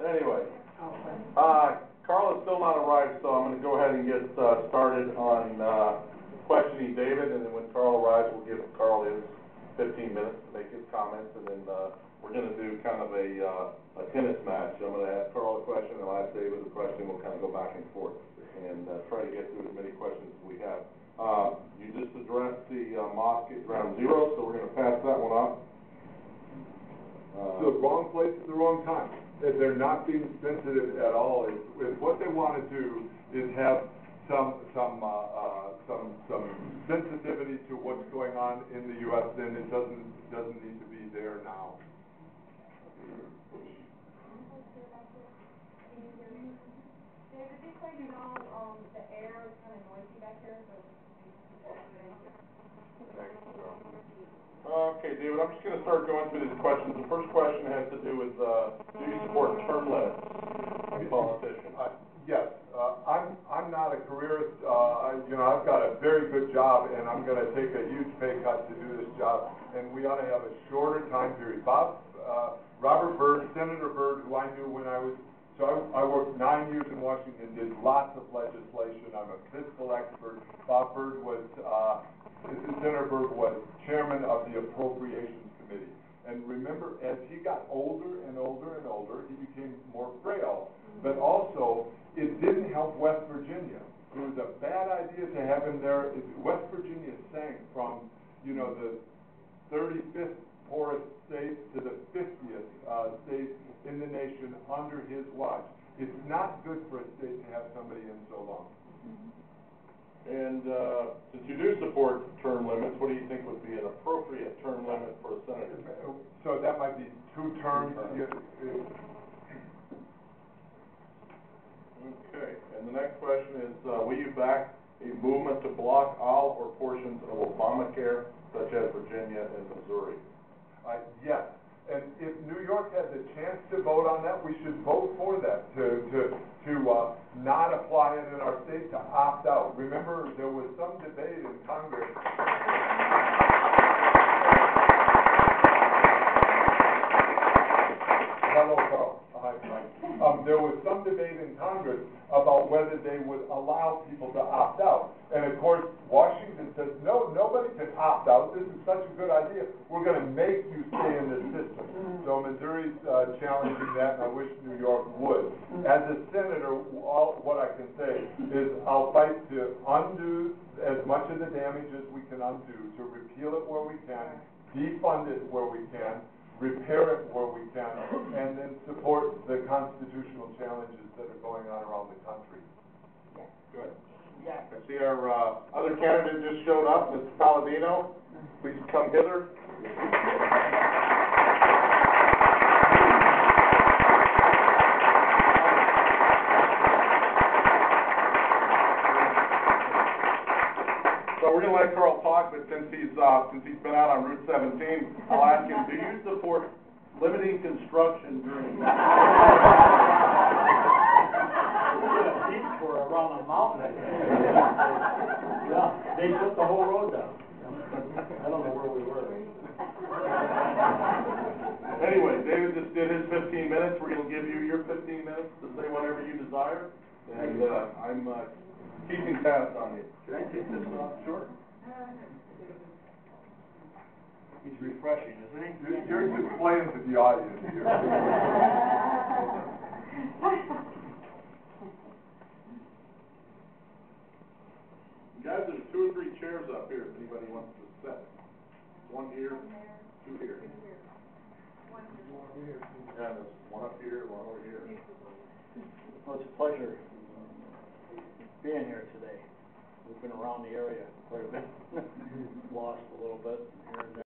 Anyway, Carl is still not arrived, so I'm going to go ahead and get started on questioning David, and then when Carl arrives, we'll give Carl his 15 minutes to make his comments, and then we're going to do kind of a tennis match. I'm going to ask Carl a question, and I'll ask David a question. We'll kind of go back and forth and try to get through as many questions as we have. You just addressed the mosque at ground zero, so we're going to pass that one off. The wrong place at the wrong time. If they're not being sensitive at all, if what they want to do is have some sensitivity to what's going on in the U.S., then it doesn't need to be there now. David, just so you know, the air is kind of noisy back here, so. Okay, David, I'm just going to start going through these questions. The first question has to do with, do you support term limits as politicians? Yes. I'm not a careerist. I've got a very good job, and I'm going to take a huge pay cut to do this job, and we ought to have a shorter time period. Robert Byrd, Senator Byrd, who I knew when I worked 9 years in Washington, did lots of legislation. I'm a fiscal expert. Senator Byrd was chairman of the Appropriations Committee. And remember, as he got older and older and older, he became more frail. But also, it didn't help West Virginia. It was a bad idea to have him there. West Virginia sank from, the 35th poorest state to the 50th state in the nation under his watch. It's not good for a state to have somebody in so long. And since you do support term limits, what do you think would be an appropriate term limit for a senator? So that might be 2 terms. Okay. And the next question is, will you back a movement to block all or portions of Obamacare, such as Virginia and Missouri? Yes. And if New York has a chance to vote on that, we should vote for that, to not apply it in our state, to opt out. Remember, there was some debate in Congress. Hello, Carl. Hi, Mike. There was some debate in Congress about whether they would allow people to opt out. And of course, Washington says, no, nobody can opt out. This is such a good idea. We're going to make you stay in the system. So Missouri's challenging that, and I wish New York would. As a senator, what I can say is I'll fight to undo as much of the damage as we can undo, to repeal it where we can, defund it where we can, repair it where we can, and then support the constitutional challenges that are going on around the country. Good. Yeah. I see our other candidate just showed up, Mr. Paladino. Please come hither. So we're going to let Carl talk, but since he's been out on Route 17, I'll ask him, do you support limiting construction during around the mountain? Yeah, they took the whole road down. I don't know where we were. Anyway, David just did his 15 minutes. We're going to give you your 15 minutes to say whatever you desire, and I'm keeping tabs on you. Can I take this off short? He's refreshing, isn't he? You're just playing to the audience here. Guys, there's 2 or 3 chairs up here if anybody wants to sit. 1 here, 2 here. One here. Yeah, there's 1 up here, 1 over here. Well, it's a pleasure being here today. We've been around the area quite a bit. Lost a little bit here and